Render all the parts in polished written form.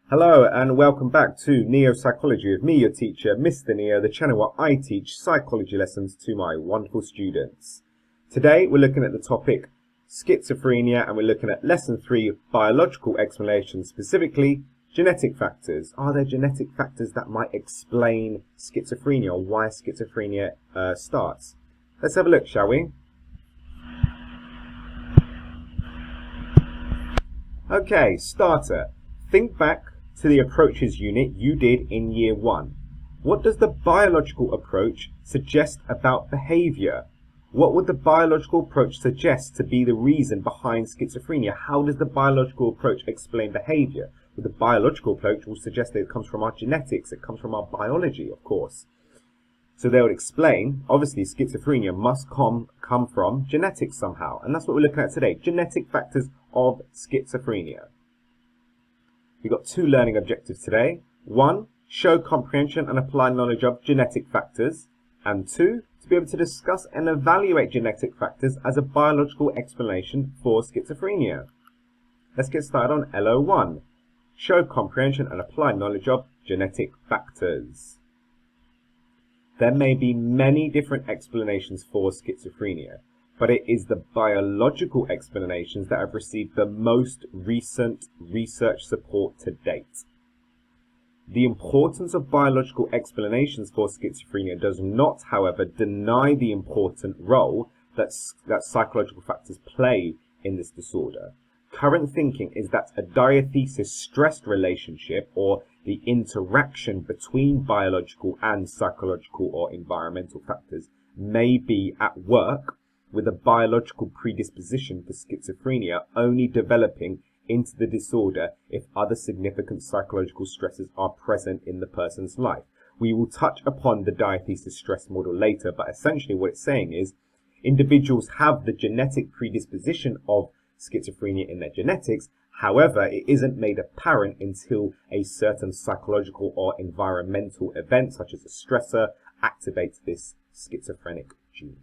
Hello and welcome back to Neo Psychology with me, your teacher, Mr. Neo, the channel where I teach psychology lessons to my wonderful students. Today we're looking at the topic schizophrenia and we're looking at lesson 3, biological explanations, specifically genetic factors. Are there genetic factors that might explain schizophrenia or why schizophrenia starts? Let's have a look, shall we? Okay, starter. Think back to the approaches unit you did in year 1. What does the biological approach suggest about behavior? What would the biological approach suggest to be the reason behind schizophrenia? How does the biological approach explain behavior? Well, the biological approach will suggest that it comes from our genetics, it comes from our biology, of course. So they would explain, obviously, schizophrenia must come from genetics somehow. And that's what we're looking at today, genetic factors of schizophrenia. We've got 2 learning objectives today. 1, show comprehension and apply knowledge of genetic factors. And 2, to be able to discuss and evaluate genetic factors as a biological explanation for schizophrenia. Let's get started on LO1. Show comprehension and apply knowledge of genetic factors. There may be many different explanations for schizophrenia, but it is the biological explanations that have received the most recent research support to date. The importance of biological explanations for schizophrenia does not, however, deny the important role that psychological factors play in this disorder. Current thinking is that a diathesis-stress relationship, or the interaction between biological and psychological or environmental factors, may be at work, with a biological predisposition for schizophrenia only developing into the disorder if other significant psychological stresses are present in the person's life. We will touch upon the diathesis stress model later, but essentially what it's saying is individuals have the genetic predisposition of schizophrenia in their genetics. However, it isn't made apparent until a certain psychological or environmental event, such as a stressor, activates this schizophrenic gene.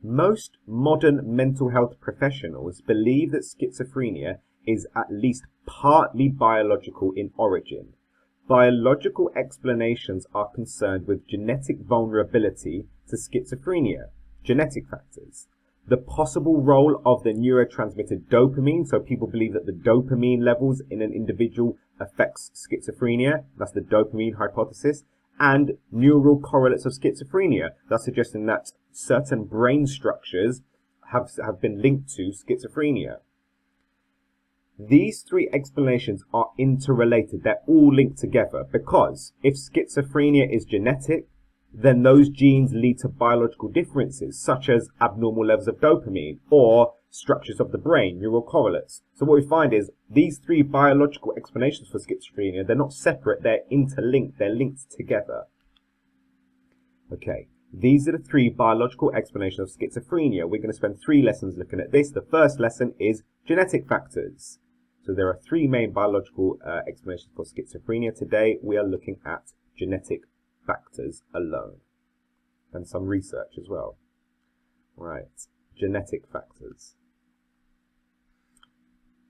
Most modern mental health professionals believe that schizophrenia is at least partly biological in origin. Biological explanations are concerned with genetic vulnerability to schizophrenia, genetic factors, the possible role of the neurotransmitter dopamine, so people believe that the dopamine levels in an individual affects schizophrenia, that's the dopamine hypothesis, and neural correlates of schizophrenia, thus suggesting that certain brain structures have been linked to schizophrenia. These 3 explanations are interrelated. They're all linked together because if schizophrenia is genetic, then those genes lead to biological differences, such as abnormal levels of dopamine or structures of the brain, neural correlates. So what we find is these 3 biological explanations for schizophrenia, they're not separate, they're interlinked, they're linked together. Okay, these are the 3 biological explanations of schizophrenia. We're going to spend 3 lessons looking at this. The first lesson is genetic factors. So there are 3 main biological explanations for schizophrenia. Today we are looking at genetic factors alone and some research as well. Right, genetic factors.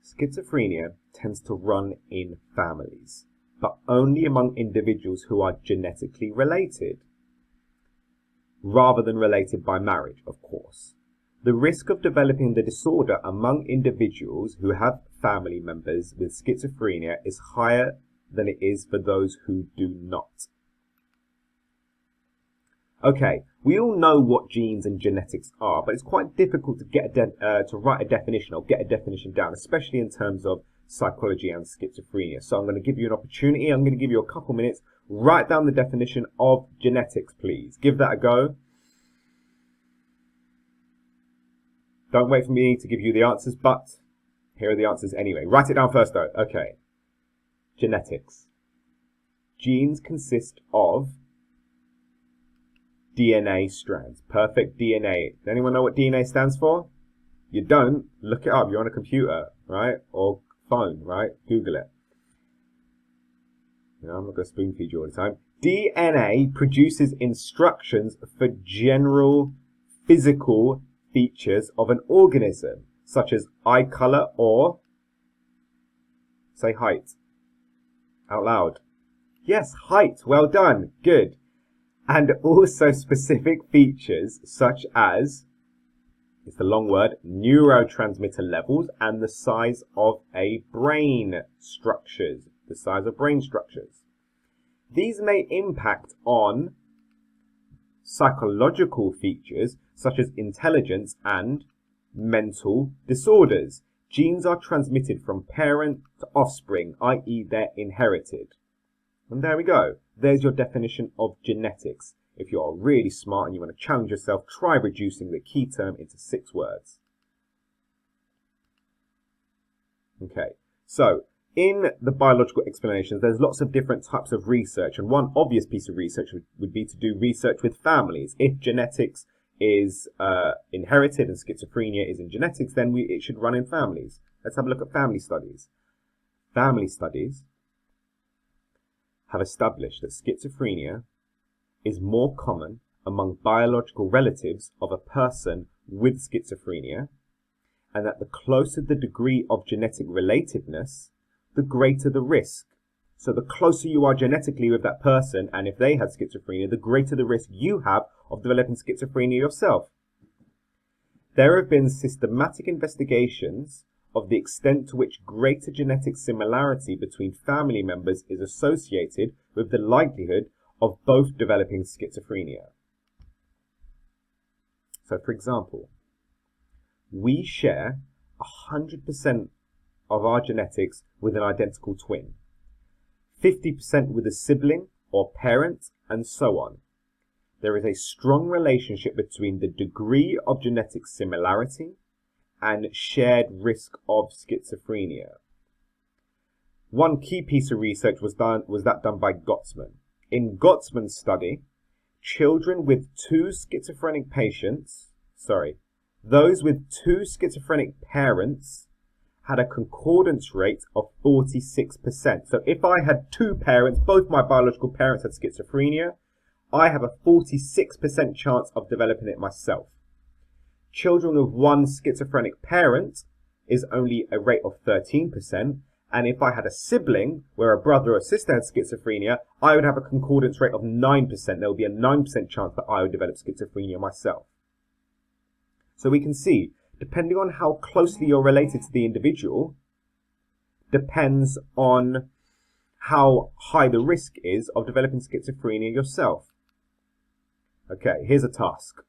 Schizophrenia tends to run in families, but only among individuals who are genetically related, rather than related by marriage, of course. The risk of developing the disorder among individuals who have family members with schizophrenia is higher than it is for those who do not. Okay, we all know what genes and genetics are, but it's quite difficult to get to write a definition or get a definition down, especially in terms of psychology and schizophrenia. So I'm going to give you an opportunity. I'm going to give you a couple minutes. Write down the definition of genetics, please. Give that a go. Don't wait for me to give you the answers, but here are the answers anyway. Write it down first, though. Okay. Genetics. Genes consist of DNA strands. Perfect DNA. Does anyone know what DNA stands for? You don't? Look it up. You're on a computer, right? Or phone, right? Google it. You know, I'm not going to spoon feed you all the time. DNA produces instructions for general physical features of an organism, such as eye color or Say height. Out loud. Yes, height. Well done. Good. And also specific features such as, it's the long word, neurotransmitter levels and the size of brain structures. The size of brain structures. These may impact on psychological features such as intelligence and mental disorders. Genes are transmitted from parent to offspring, i.e. they're inherited. And there we go. There's your definition of genetics. If you're really smart and you want to challenge yourself, try reducing the key term into 6 words. Okay, so in the biological explanations, there's lots of different types of research. And one obvious piece of research would be to do research with families. If genetics is inherited and schizophrenia is in genetics, then it should run in families. Let's have a look at family studies. Family studies have established that schizophrenia is more common among biological relatives of a person with schizophrenia, and that the closer the degree of genetic relatedness, the greater the risk. So the closer you are genetically with that person, and if they had schizophrenia, the greater the risk you have of developing schizophrenia yourself. There have been systematic investigations of the extent to which greater genetic similarity between family members is associated with the likelihood of both developing schizophrenia. So, for example, we share 100% of our genetics with an identical twin, 50% with a sibling or parent, and so on. There is a strong relationship between the degree of genetic similarity and shared risk of schizophrenia. One key piece of research was done by Gottsman. In Gottsman's study, those with two schizophrenic parents had a concordance rate of 46%. So if I had 2 parents, both my biological parents had schizophrenia, I have a 46% chance of developing it myself. Children with one schizophrenic parent is only a rate of 13%. And if I had a sibling where a brother or sister had schizophrenia, I would have a concordance rate of 9%. There would be a 9% chance that I would develop schizophrenia myself. So we can see, depending on how closely you're related to the individual, depends on how high the risk is of developing schizophrenia yourself. Okay, here's a task.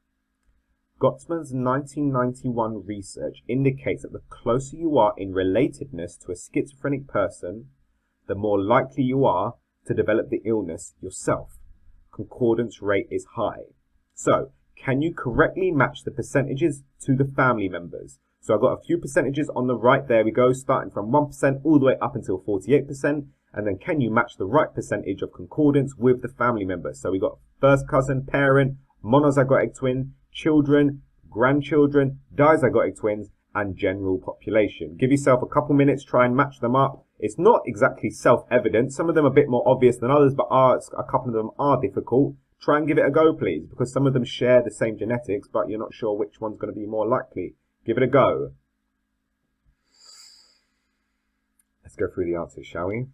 Gottsman's 1991 research indicates that the closer you are in relatedness to a schizophrenic person, the more likely you are to develop the illness yourself. Concordance rate is high. So, can you correctly match the percentages to the family members? So I've got a few percentages on the right. There we go, starting from 1% all the way up until 48%. And then can you match the right percentage of concordance with the family members? So we got first cousin, parent, monozygotic twin, children, grandchildren, dizygotic twins, and general population. Give yourself a couple minutes, try and match them up. It's not exactly self-evident. Some of them are a bit more obvious than others, but a couple of them are difficult. Try and give it a go, please, because some of them share the same genetics, but you're not sure which one's going to be more likely. Give it a go. Let's go through the answers, shall we?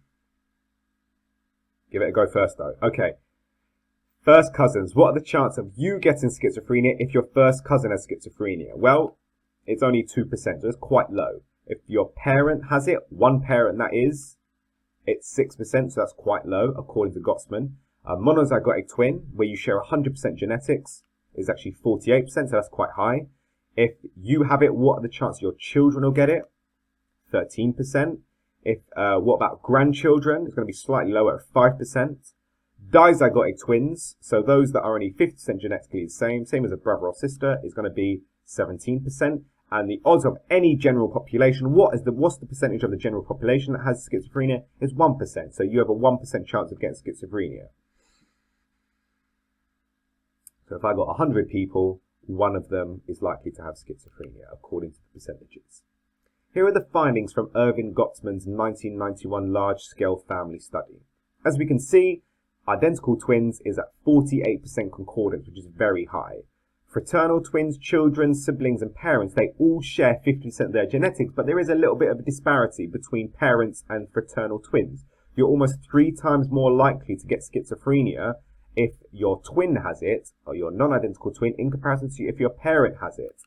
Give it a go first, though. Okay. First cousins, what are the chances of you getting schizophrenia if your first cousin has schizophrenia? Well, it's only 2%, so it's quite low. If your parent has it, one parent that is, it's 6%, so that's quite low, according to Gottsman. A monozygotic twin, where you share 100% genetics, is actually 48%, so that's quite high. If you have it, what are the chances your children will get it? 13%. What about grandchildren? It's going to be slightly lower at 5%. Dizygotic twins, so those that are only 50% genetically the same as a brother or sister, is going to be 17%. And the odds of any general population, what's the percentage of the general population that has schizophrenia? Is 1%. So you have a 1% chance of getting schizophrenia. So if I got 100 people, one of them is likely to have schizophrenia, according to the percentages. Here are the findings from Irving Gottsman's 1991 large-scale family study. As we can see, identical twins is at 48% concordance, which is very high. Fraternal twins, children, siblings and parents, they all share 50% of their genetics, but there is a little bit of a disparity between parents and fraternal twins. You're almost 3 times more likely to get schizophrenia if your twin has it, or your non-identical twin, in comparison to if your parent has it.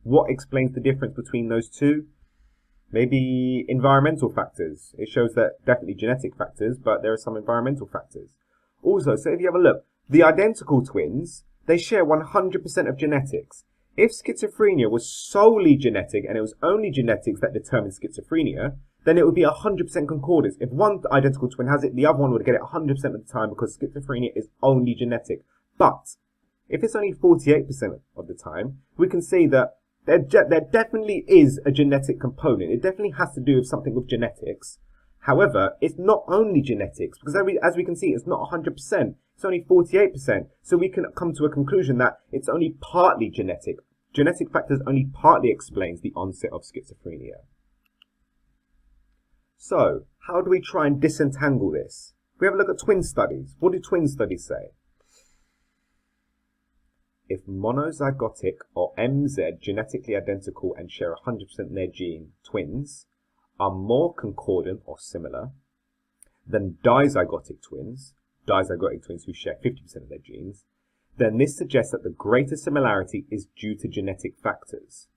What explains the difference between those two? Maybe environmental factors. It shows that definitely genetic factors, but there are some environmental factors. Also, so if you have a look, the identical twins, they share 100% of genetics. If schizophrenia was solely genetic and it was only genetics that determined schizophrenia, then it would be 100% concordance. If one identical twin has it, the other one would get it 100% of the time because schizophrenia is only genetic. But if it's only 48% of the time, we can see that there definitely is a genetic component. It definitely has to do with something with genetics. However, it's not only genetics, because as we can see, it's not 100%. It's only 48%. So we can come to a conclusion that it's only partly genetic. Genetic factors only partly explains the onset of schizophrenia. So, how do we try and disentangle this? We have a look at twin studies. What do twin studies say? If monozygotic or MZ, genetically identical and share 100% of their gene, twins, are more concordant or similar than dizygotic twins who share 50% of their genes, then this suggests that the greater similarity is due to genetic factors.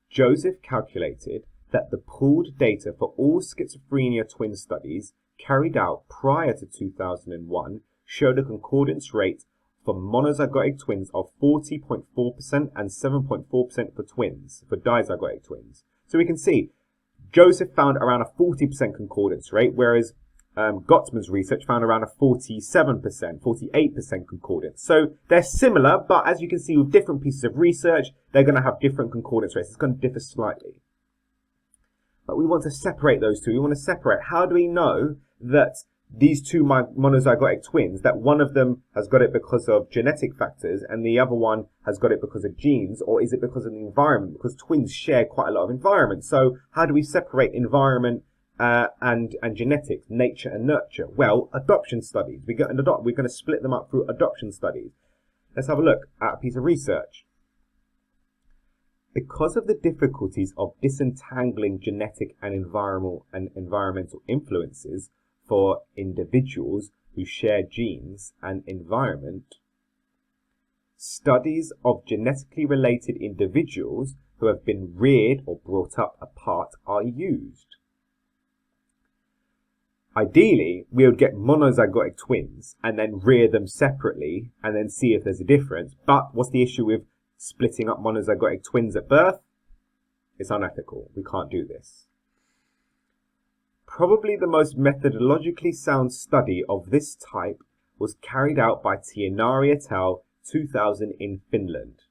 Joseph calculated that the pooled data for all schizophrenia twin studies carried out prior to 2001 showed a concordance rate for monozygotic twins of 40.4% and 7.4% for twins, for dizygotic twins. So we can see Joseph found around a 40% concordance rate, whereas Gottman's research found around a 47%, 48% concordance. So they're similar, but as you can see with different pieces of research, they're going to have different concordance rates. It's going to differ slightly. But we want to separate those two. We want to separate. How do we know that these two monozygotic twins, that one of them has got it because of genetic factors and the other one has got it because of genes, or is it because of the environment? Because twins share quite a lot of environment. So how do we separate environment and genetics, nature and nurture? Well, adoption studies. We're going to split them up through adoption studies. Let's have a look at a piece of research. Because of the difficulties of disentangling genetic and environmental influences for individuals who share genes and environment, studies of genetically related individuals who have been reared or brought up apart are used. Ideally, we would get monozygotic twins and then rear them separately and then see if there's a difference. But what's the issue with splitting up monozygotic twins at birth? It's unethical. We can't do this. Probably the most methodologically sound study of this type was carried out by Plenary et al. 2000 in Finland.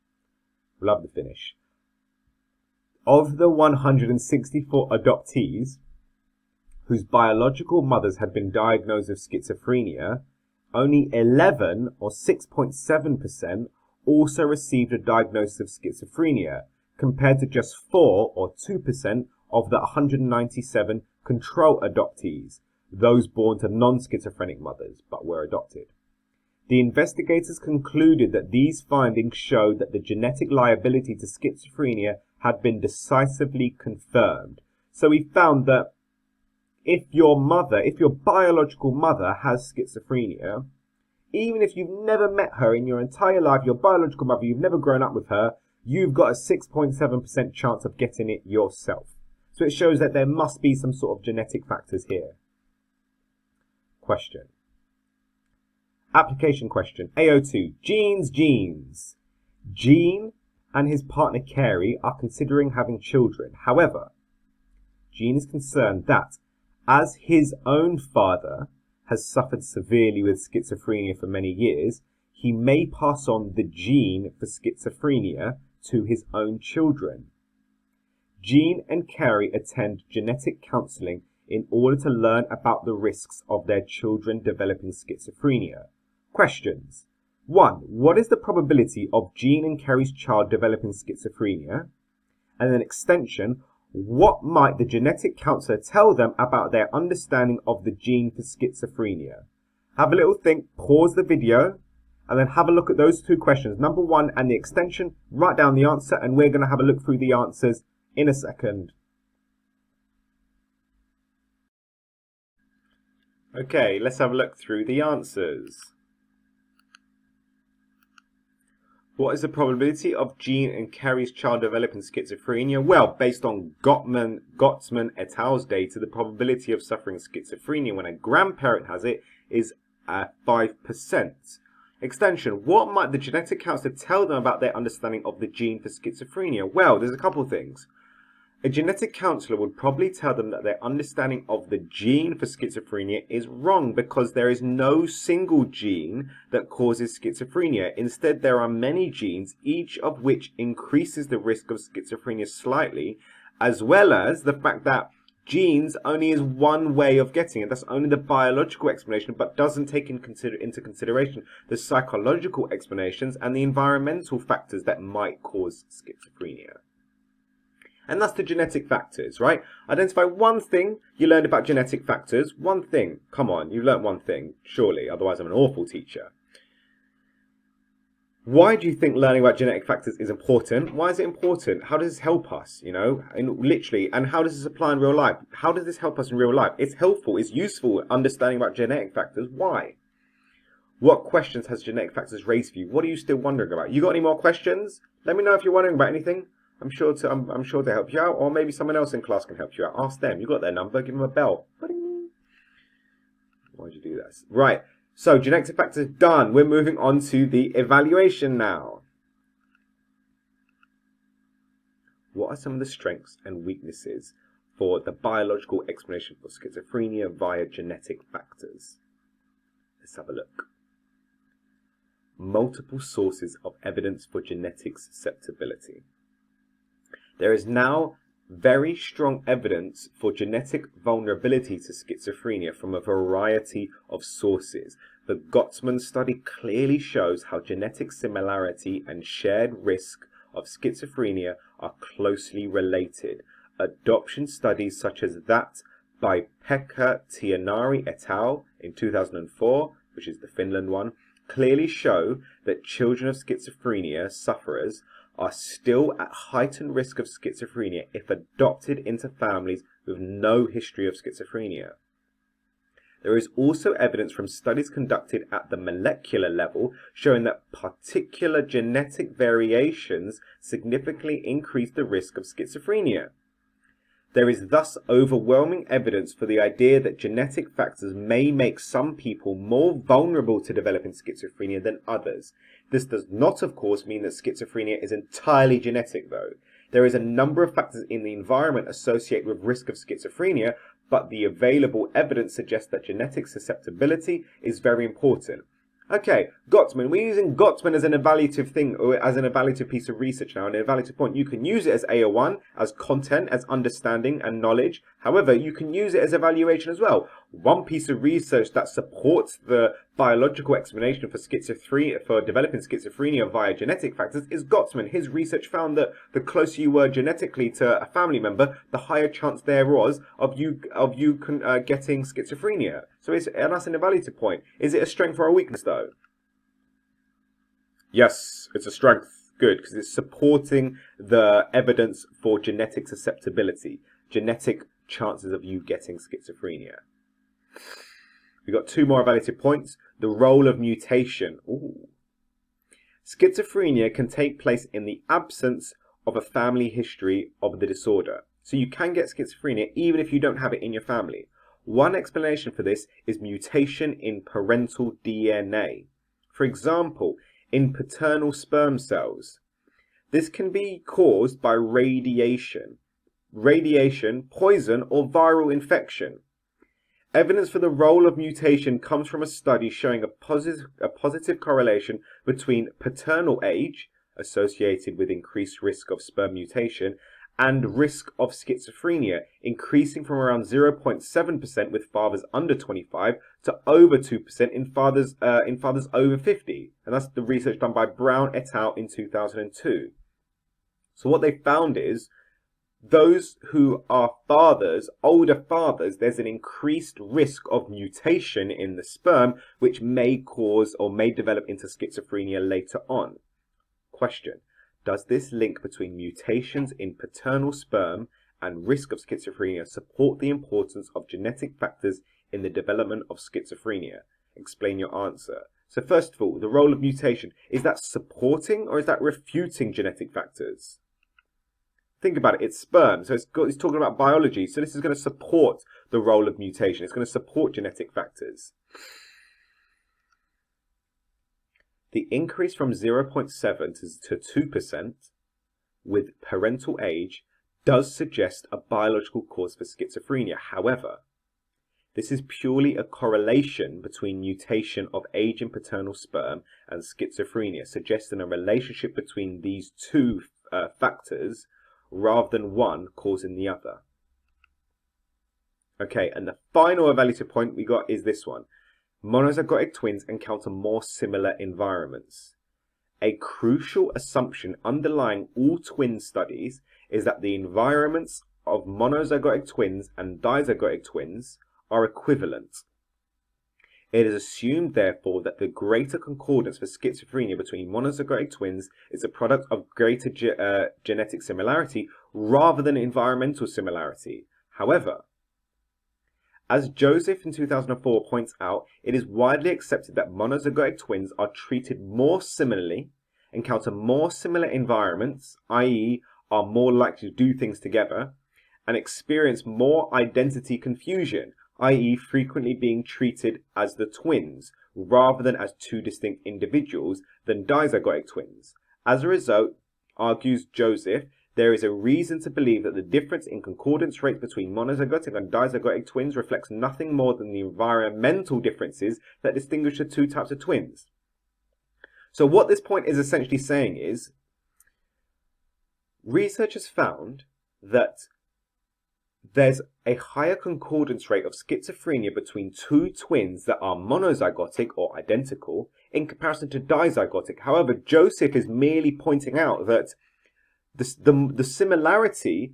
Love the Finnish. Of the 164 adoptees whose biological mothers had been diagnosed with schizophrenia, only 11 or 6.7% also received a diagnosis of schizophrenia, compared to just 4 or 2% of the 197 control adoptees, those born to non-schizophrenic mothers but were adopted. The investigators concluded that these findings showed that the genetic liability to schizophrenia had been decisively confirmed. So we found that if your biological mother has schizophrenia, even if you've never met her in your entire life, your biological mother, you've never grown up with her, you've got a 6.7% chance of getting it yourself. So it shows that there must be some sort of genetic factors here. Question. Application question. AO2. Genes. Gene and his partner Carey are considering having children. However, Gene is concerned that, as his own father has suffered severely with schizophrenia for many years, he may pass on the gene for schizophrenia to his own children. Gene and Carey attend genetic counselling in order to learn about the risks of their children developing schizophrenia. Questions. 1. What is the probability of Gene and Carey's child developing schizophrenia? And then extension. What might the genetic counsellor tell them about their understanding of the gene for schizophrenia? Have a little think, pause the video, and then have a look at those two questions, number 1 and the extension, write down the answer, and we're going to have a look through the answers in a second. Okay, let's have a look through the answers. What is the probability of Jean and Carrie's child developing schizophrenia? Well, based on Gottsman et al.'s data, the probability of suffering schizophrenia when a grandparent has it is 5%. Extension. What might the genetic counselor tell them about their understanding of the gene for schizophrenia? Well, there's a couple of things. A genetic counselor would probably tell them that their understanding of the gene for schizophrenia is wrong because there is no single gene that causes schizophrenia. Instead, there are many genes, each of which increases the risk of schizophrenia slightly, as well as the fact that genes only is one way of getting it. That's only the biological explanation, but doesn't take into consideration the psychological explanations and the environmental factors that might cause schizophrenia. And that's the genetic factors, right? Identify one thing you learned about genetic factors. One thing. Come on, you've learned one thing, surely. Otherwise, I'm an awful teacher. Why do you think learning about genetic factors is important? Why is it important? How does this help us, literally? And how does this apply in real life? How does this help us in real life? It's helpful. It's useful understanding about genetic factors. Why? What questions has genetic factors raised for you? What are you still wondering about? You got any more questions? Let me know if you're wondering about anything. I'm sure to help you out, or maybe someone else in class can help you out. Ask them. You got their number. Give them a bell. Why'd you do that? Right. So genetic factors done. We're moving on to the evaluation now. What are some of the strengths and weaknesses for the biological explanation for schizophrenia via genetic factors? Let's have a look. Multiple sources of evidence for genetic susceptibility. There is now very strong evidence for genetic vulnerability to schizophrenia from a variety of sources. The Gottsman study clearly shows how genetic similarity and shared risk of schizophrenia are closely related. Adoption studies such as that by Pekka Tienari et al. In 2004, which is the Finland one, clearly show that children of schizophrenia sufferers are still at heightened risk of schizophrenia if adopted into families with no history of schizophrenia. There is also evidence from studies conducted at the molecular level showing that particular genetic variations significantly increase the risk of schizophrenia. There is thus overwhelming evidence for the idea that genetic factors may make some people more vulnerable to developing schizophrenia than others. This does not, of course, mean that schizophrenia is entirely genetic, though. There is a number of factors in the environment associated with risk of schizophrenia, but the available evidence suggests that genetic susceptibility is very important. Okay, Gottsman. We're using Gottsman as an evaluative thing, or as an evaluative piece of research now, an evaluative point. You can use it as AO1, as content, as understanding and knowledge. However, you can use it as evaluation as well. One piece of research that supports the biological explanation for developing schizophrenia via genetic factors is Gottsman. His research found that the closer you were genetically to a family member, the higher chance there was of you getting schizophrenia. So and that's an evaluative point. Is it a strength or a weakness, though? Yes, it's a strength. Good, because it's supporting the evidence for genetic susceptibility, genetic chances of you getting schizophrenia. We've got two more evaluative points. The role of mutation. Ooh. Schizophrenia can take place in the absence of a family history of the disorder. So you can get schizophrenia even if you don't have it in your family. One explanation for this is mutation in parental DNA. For example, in paternal sperm cells. This can be caused by radiation, poison, or viral infection. Evidence for the role of mutation comes from a study showing a positive correlation between paternal age, associated with increased risk of sperm mutation, and risk of schizophrenia, increasing from around 0.7% with fathers under 25 to over 2% in fathers over 50. And that's the research done by Brown et al. In 2002. So what they found is those who are fathers, older fathers, there's an increased risk of mutation in the sperm, which may cause or may develop into schizophrenia later on. Question: does this link between mutations in paternal sperm and risk of schizophrenia support the importance of genetic factors in the development of schizophrenia? Explain your answer. So first of all, the role of mutation, is that supporting or is that refuting genetic factors? Think about it, it's sperm, so it's talking about biology, so this is going to support the role of mutation, it's going to support genetic factors. The increase from 0.7 to 2% with parental age does suggest a biological cause for schizophrenia. However, this is purely a correlation between mutation of age in paternal sperm and schizophrenia, suggesting a relationship between these two factors rather than one causing the other. Okay, and the final evaluative point we got is this one. Monozygotic twins encounter more similar environments. A crucial assumption underlying all twin studies is that the environments of monozygotic twins and dizygotic twins are equivalent. It is assumed, therefore, that the greater concordance for schizophrenia between monozygotic twins is a product of greater genetic similarity rather than environmental similarity. However, as Joseph in 2004 points out, it is widely accepted that monozygotic twins are treated more similarly, encounter more similar environments, i.e. are more likely to do things together, and experience more identity confusion, i.e. frequently being treated as the twins rather than as two distinct individuals than dizygotic twins. As a result, argues Joseph, there is a reason to believe that the difference in concordance rates between monozygotic and dizygotic twins reflects nothing more than the environmental differences that distinguish the two types of twins. So what this point is essentially saying is, researchers found that there's a higher concordance rate of schizophrenia between two twins that are monozygotic or identical in comparison to dizygotic. However, Joseph is merely pointing out that the similarity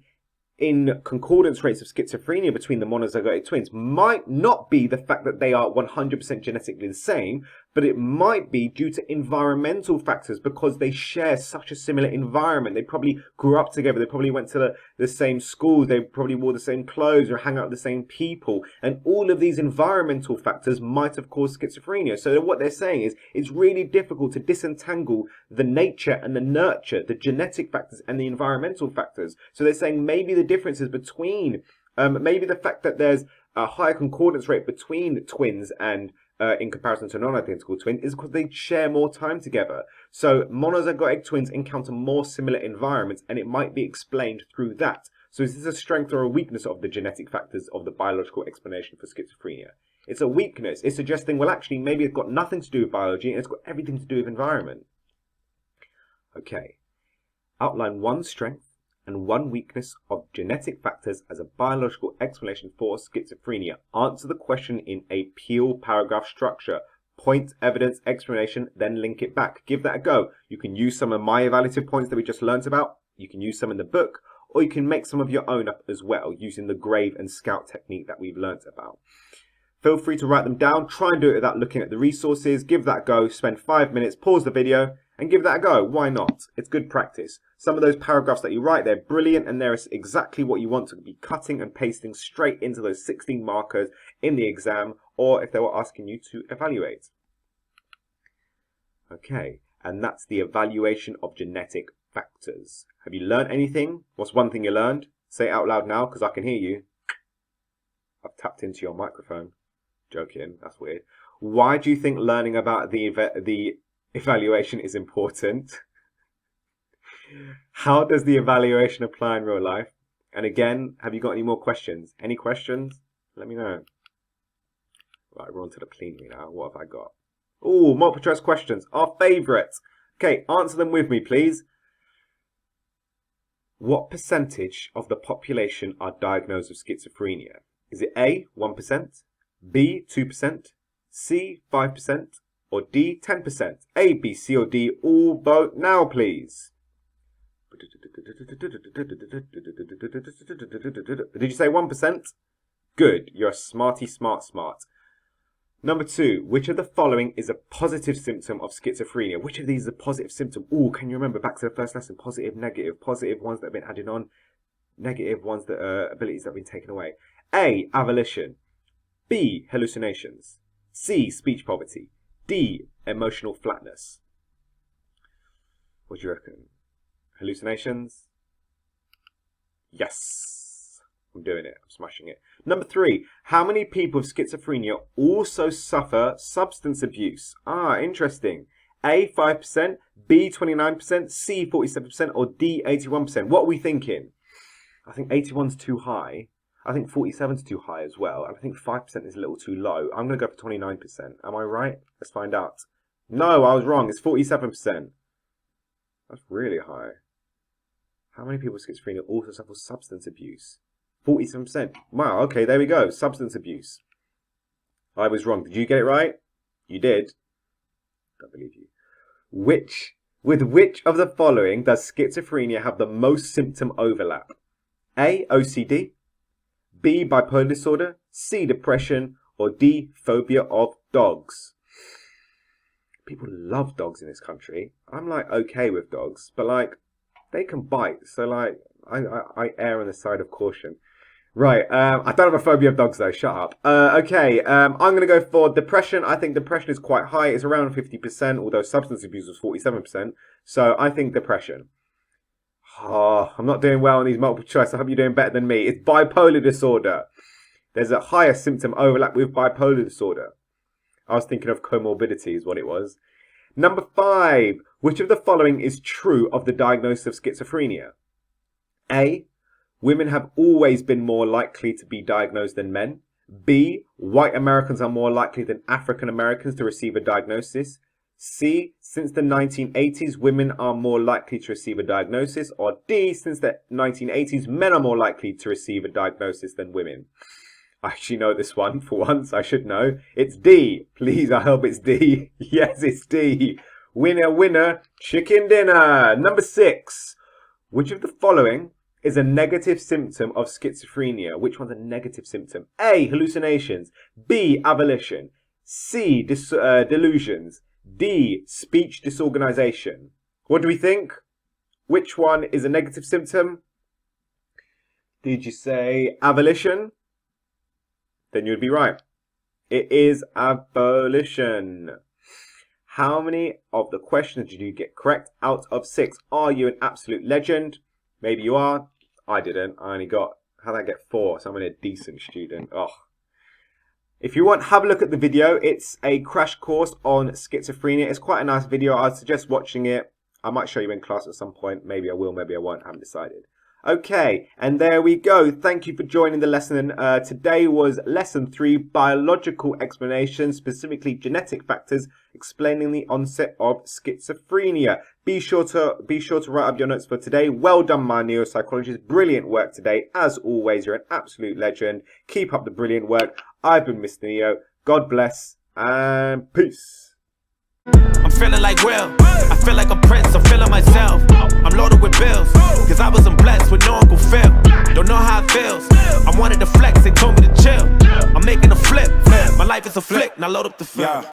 in concordance rates of schizophrenia between the monozygotic twins might not be the fact that they are 100% genetically the same, but it might be due to environmental factors because they share such a similar environment. They probably grew up together, they probably went to the same schools, they probably wore the same clothes or hang out with the same people, and all of these environmental factors might have caused schizophrenia. So what they're saying is it's really difficult to disentangle the nature and the nurture, the genetic factors and the environmental factors. So they're saying maybe the differences between, maybe the fact that there's a higher concordance rate between twins and in comparison to non-identical twins is because they share more time together. So monozygotic twins encounter more similar environments, and it might be explained through that. So is this a strength or a weakness of the genetic factors of the biological explanation for schizophrenia? It's a weakness. It's suggesting, well, actually, maybe it's got nothing to do with biology, and it's got everything to do with environment. Okay. Outline one strength and one weakness of genetic factors as a biological explanation for schizophrenia. Answer the question in a Peel paragraph structure. Point, evidence, explanation, then link it back. Give that a go. You can use some of my evaluative points that we just learnt about. You can use some in the book, or you can make some of your own up as well using the grave and scout technique that we've learnt about. Feel free to write them down. Try and do it without looking at the resources. Give that a go. Spend 5 minutes, pause the video, and give that a go. Why not? It's good practice. Some of those paragraphs that you write, they're brilliant, and they're exactly what you want to be cutting and pasting straight into those 16 markers in the exam, or if they were asking you to evaluate. Okay, and that's the evaluation of genetic factors. Have you learned anything? What's one thing you learned? Say it out loud now, because I can hear you. I've tapped into your microphone. Joking, that's weird. Why do you think learning about the evaluation is important? How does the evaluation apply in real life? And again, have you got any more questions? Any questions? Let me know. Right, we're on to the plenary now. What have I got? Oh, multiple choice questions. Our favourite. Okay, answer them with me, please. What percentage of the population are diagnosed with schizophrenia? Is it A, 1%, B, 2%, C, 5%, or D, 10%? A, B, C, or D, all vote now, please. Did you say 1%? Good. You're a smarty smart. Number 2, which of the following is a positive symptom of schizophrenia? Which of these is a positive symptom? Oh, can you remember back to the first lesson? Positive, negative. Positive ones that have been added on. Negative ones that are abilities that have been taken away. A, avolition. B, hallucinations. C, speech poverty. D, emotional flatness. What do you reckon? Hallucinations? Yes. I'm doing it. I'm smashing it. Number 3. How many people with schizophrenia also suffer substance abuse? Ah, interesting. A, 5%, B, 29%, C, 47%, or D, 81%. What are we thinking? I think 81's too high. I think 47's too high as well. And I think 5% is a little too low. I'm going to go for 29%. Am I right? Let's find out. No, I was wrong. It's 47%. That's really high. How many people with schizophrenia also suffer substance abuse? 47%. Wow, okay, there we go. Substance abuse. I was wrong. Did you get it right? You did. Don't believe you. With which of the following does schizophrenia have the most symptom overlap? A, OCD. B, bipolar disorder. C, depression. Or D, phobia of dogs. People love dogs in this country. I'm like okay with dogs, but like they can bite. So like I err on the side of caution. Right. I don't have a phobia of dogs though. Shut up. Okay. I'm gonna go for depression. I think depression is quite high. It's around 50%, although substance abuse was 47%. So I think depression. Oh, I'm not doing well on these multiple choice. I hope you're doing better than me. It's bipolar disorder. There's a higher symptom overlap with bipolar disorder. I was thinking of comorbidity is what it was. Number 5. Which of the following is true of the diagnosis of schizophrenia? A, women have always been more likely to be diagnosed than men. B, white Americans are more likely than African Americans to receive a diagnosis. C, since the 1980s, women are more likely to receive a diagnosis. Or D, since the 1980s, men are more likely to receive a diagnosis than women. I actually know this one for once. I should know. It's D. Please, I hope it's D. Yes, it's D. Winner, winner, chicken dinner. Number 6. Which of the following is a negative symptom of schizophrenia? Which one's a negative symptom? A, hallucinations. B, avolition. C, delusions. D, speech disorganization. What do we think? Which one is a negative symptom? Did you say avolition? Then you'd be right. It is abolition. How many of the questions did you get correct out of 6? Are you an absolute legend? Maybe you are. I didn't. I only got, how did I get 4? So I'm a decent student. Oh. If you want, have a look at the video. It's a crash course on schizophrenia. It's quite a nice video. I'd suggest watching it. I might show you in class at some point. Maybe I will, maybe I won't. I haven't decided. Okay, and there we go. Thank you for joining the lesson. Today was lesson 3, biological explanation, specifically genetic factors explaining the onset of schizophrenia. Be sure to write up your notes for today. Well done, my neuropsychologist. Brilliant work today. As always, you're an absolute legend. Keep up the brilliant work. I've been Mr. Neo. God bless and peace. I'm feeling like Will. I feel like a prince. I'm feeling myself. I'm loaded with bills, cause I wasn't blessed with no Uncle Phil. Don't know how it feels. I wanted to flex, they told me to chill. I'm making a flip. My life is a flick, now load up the film.